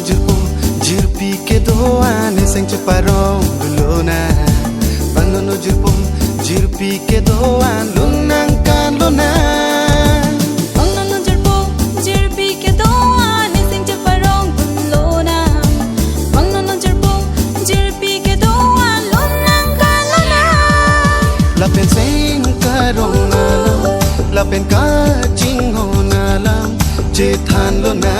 jurpo jirpi ke doan seng ceparong luna bangono jurpo jirpi ke doan lunang kan luna bangono jurpo jirpi ke doan seng ceparong luna bangono jurpo jirpi ke doan lunang kan luna lapen seng karong alam lapen ka ching honalam jethan luna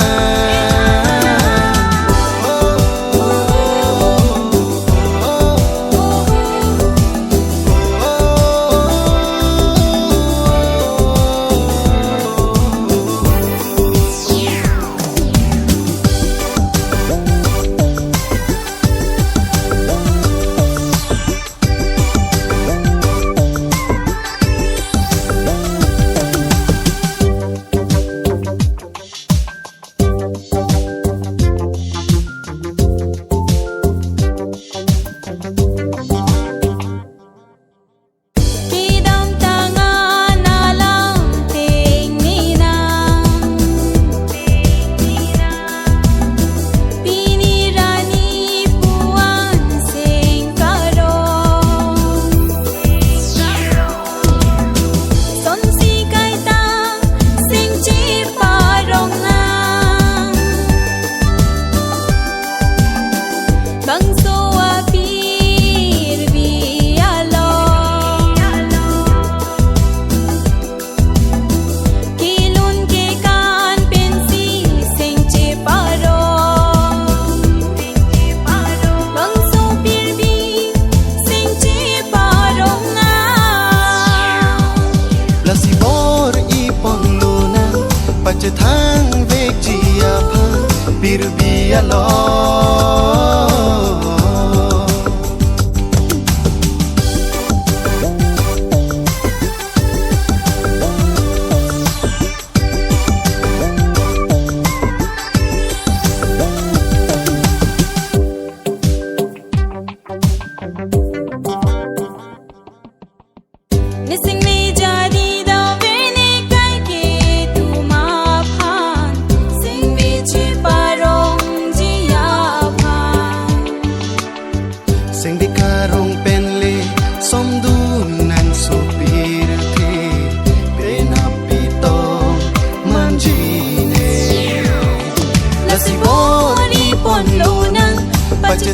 thang về chia pha bir bia lo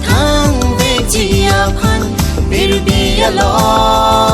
thang về chia phan bir bia lo